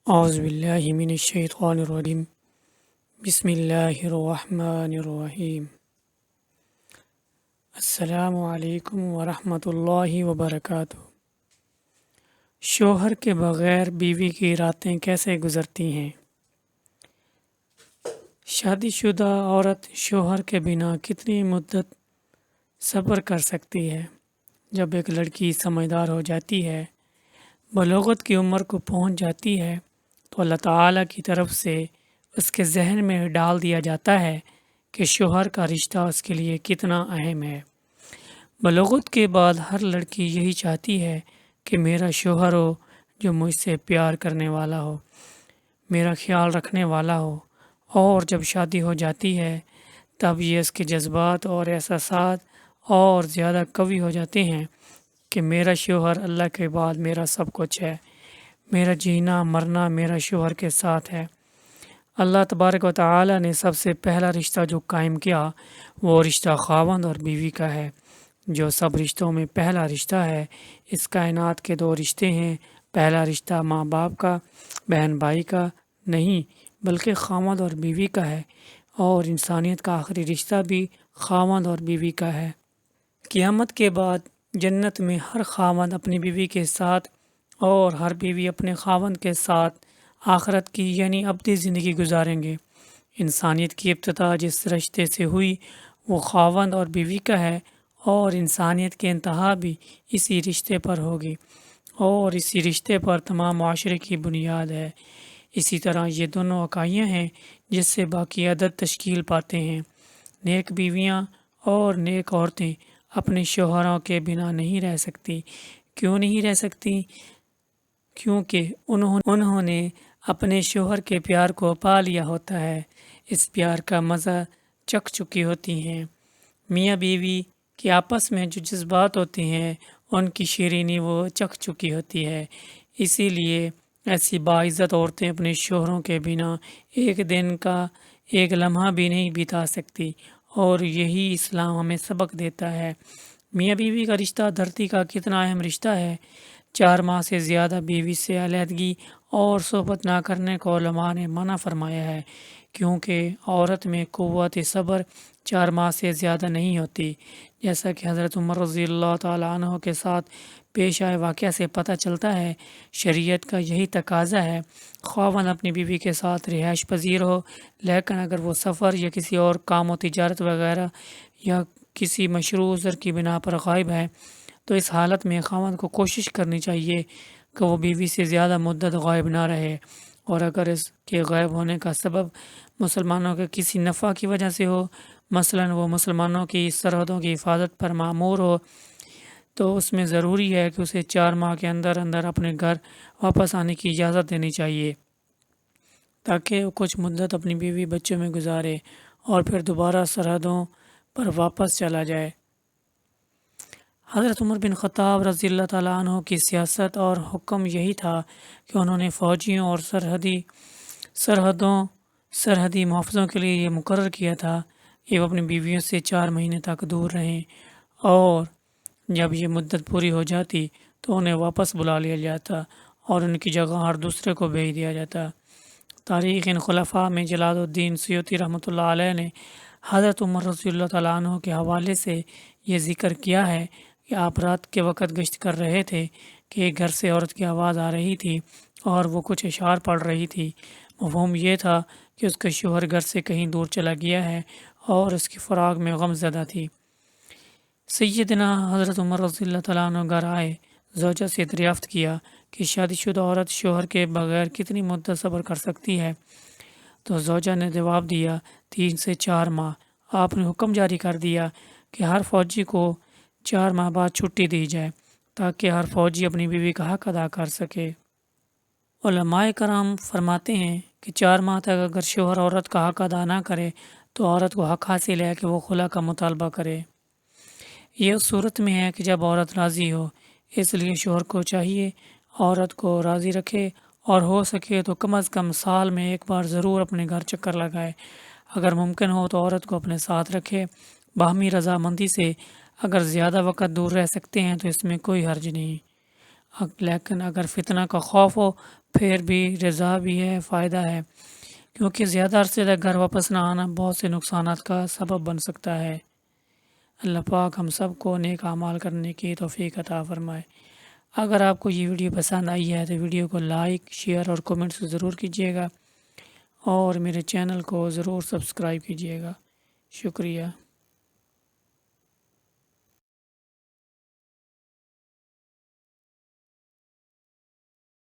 اعوذ باللہ من الشیطان الرجیم بسم اللہ الرحمن الرحیم السلام علیکم ورحمۃ اللہ وبرکاتہ۔ شوہر کے بغیر بیوی کی راتیں کیسے گزرتی ہیں؟ شادی شدہ عورت شوہر کے بنا کتنی مدت صبر کر سکتی ہے؟ جب ایک لڑکی سمجھدار ہو جاتی ہے، بلوغت کی عمر کو پہنچ جاتی ہے، تو اللہ تعالیٰ کی طرف سے اس کے ذہن میں ڈال دیا جاتا ہے کہ شوہر کا رشتہ اس کے لیے کتنا اہم ہے۔ بلوغت کے بعد ہر لڑکی یہی چاہتی ہے کہ میرا شوہر ہو جو مجھ سے پیار کرنے والا ہو، میرا خیال رکھنے والا ہو، اور جب شادی ہو جاتی ہے تب یہ اس کے جذبات اور احساسات اور زیادہ قوی ہو جاتے ہیں کہ میرا شوہر اللہ کے بعد میرا سب کچھ ہے، میرا جینا مرنا میرا شوہر کے ساتھ ہے۔ اللہ تبارک و تعالی نے سب سے پہلا رشتہ جو قائم کیا وہ رشتہ خاوند اور بیوی کا ہے، جو سب رشتوں میں پہلا رشتہ ہے۔ اس کائنات کے دو رشتے ہیں، پہلا رشتہ ماں باپ کا، بہن بھائی کا نہیں بلکہ خاوند اور بیوی کا ہے، اور انسانیت کا آخری رشتہ بھی خاوند اور بیوی کا ہے۔ قیامت کے بعد جنت میں ہر خاوند اپنی بیوی کے ساتھ اور ہر بیوی اپنے خاوند کے ساتھ آخرت کی یعنی ابدی زندگی گزاریں گے۔ انسانیت کی ابتدا جس رشتے سے ہوئی وہ خاوند اور بیوی کا ہے، اور انسانیت کی انتہا بھی اسی رشتے پر ہوگی، اور اسی رشتے پر تمام معاشرے کی بنیاد ہے۔ اسی طرح یہ دونوں اکائیاں ہیں جس سے باقی عدد تشکیل پاتے ہیں۔ نیک بیویاں اور نیک عورتیں اپنے شوہروں کے بنا نہیں رہ سکتی۔ کیوں نہیں رہ سکتی؟ کیونکہ انہوں نے اپنے شوہر کے پیار کو پا لیا ہوتا ہے، اس پیار کا مزہ چکھ چکی ہوتی ہیں۔ میاں بیوی کے آپس میں جو جذبات ہوتے ہیں ان کی شیرینی وہ چکھ چکی ہوتی ہے، اسی لیے ایسی باعزت عورتیں اپنے شوہروں کے بنا ایک دن کا ایک لمحہ بھی نہیں بتا سکتی، اور یہی اسلام ہمیں سبق دیتا ہے۔ میاں بیوی کا رشتہ دھرتی کا کتنا اہم رشتہ ہے۔ 4 ماہ سے زیادہ بیوی سے علیحدگی اور صحبت نہ کرنے کو علماء نے منع فرمایا ہے، کیونکہ عورت میں قوت صبر 4 ماہ سے زیادہ نہیں ہوتی، جیسا کہ حضرت عمر رضی اللہ تعالیٰ عنہ کے ساتھ پیش آئے واقعہ سے پتہ چلتا ہے۔ شریعت کا یہی تقاضا ہے، خاوند اپنی بیوی کے ساتھ رہائش پذیر ہو، لیکن اگر وہ سفر یا کسی اور کام و تجارت وغیرہ یا کسی مشروع عذر کی بنا پر غائب ہے تو اس حالت میں خاوند کو کوشش کرنی چاہیے کہ وہ بیوی سے زیادہ مدت غائب نہ رہے، اور اگر اس کے غائب ہونے کا سبب مسلمانوں کے کسی نفع کی وجہ سے ہو، مثلا وہ مسلمانوں کی سرحدوں کی حفاظت پر مامور ہو، تو اس میں ضروری ہے کہ اسے 4 ماہ کے اندر اندر اپنے گھر واپس آنے کی اجازت دینی چاہیے، تاکہ وہ کچھ مدت اپنی بیوی بچوں میں گزارے اور پھر دوبارہ سرحدوں پر واپس چلا جائے۔ حضرت عمر بن خطاب رضی اللہ تعالیٰ عنہ کی سیاست اور حکم یہی تھا کہ انہوں نے فوجیوں اور سرحدی محافظوں کے لیے یہ مقرر کیا تھا کہ وہ اپنی بیویوں سے 4 مہینے تک دور رہیں، اور جب یہ مدت پوری ہو جاتی تو انہیں واپس بلا لیا جاتا اور ان کی جگہ ہر دوسرے کو بھیج دیا جاتا۔ تاریخ ان خلفاء میں جلال الدین سیوطی رحمۃ اللہ علیہ نے حضرت عمر رضی اللہ تعالیٰ عنہ کے حوالے سے یہ ذکر کیا ہے کہ آپ رات کے وقت گشت کر رہے تھے کہ ایک گھر سے عورت کی آواز آ رہی تھی اور وہ کچھ اشعار پڑھ رہی تھی۔ مفہوم یہ تھا کہ اس کا شوہر گھر سے کہیں دور چلا گیا ہے اور اس کی فراق میں غم زدہ تھی۔ سیدنا حضرت عمر رضی اللہ تعالیٰ عنہ گھر آئے، زوجہ سے دریافت کیا کہ شادی شدہ عورت شوہر کے بغیر کتنی مدت صبر کر سکتی ہے، تو زوجہ نے جواب دیا 3 سے 4 ماہ۔ آپ نے حکم جاری کر دیا کہ ہر فوجی کو 4 ماہ بعد چھٹی دی جائے تاکہ ہر فوجی اپنی بیوی کا حق ادا کر سکے۔ علماء کرام فرماتے ہیں کہ 4 ماہ تک اگر شوہر عورت کا حق ادا نہ کرے تو عورت کو حق حاصل ہے کہ وہ خلا کا مطالبہ کرے۔ یہ اس صورت میں ہے کہ جب عورت راضی ہو، اس لیے شوہر کو چاہیے عورت کو راضی رکھے، اور ہو سکے تو کم از کم سال میں ایک بار ضرور اپنے گھر چکر لگائے۔ اگر ممکن ہو تو عورت کو اپنے ساتھ رکھے۔ باہمی رضامندی سے اگر زیادہ وقت دور رہ سکتے ہیں تو اس میں کوئی حرج نہیں، لیکن اگر فتنہ کا خوف ہو پھر بھی رضا بھی ہے، فائدہ ہے، کیونکہ زیادہ عرصے تک گھر واپس نہ آنا بہت سے نقصانات کا سبب بن سکتا ہے۔ اللہ پاک ہم سب کو نیک اعمال کرنے کی توفیق عطا فرمائے۔ اگر آپ کو یہ ویڈیو پسند آئی ہے تو ویڈیو کو لائک، شیئر اور کومنٹس ضرور کیجیے گا، اور میرے چینل کو ضرور سبسکرائب کیجیے گا۔ شکریہ۔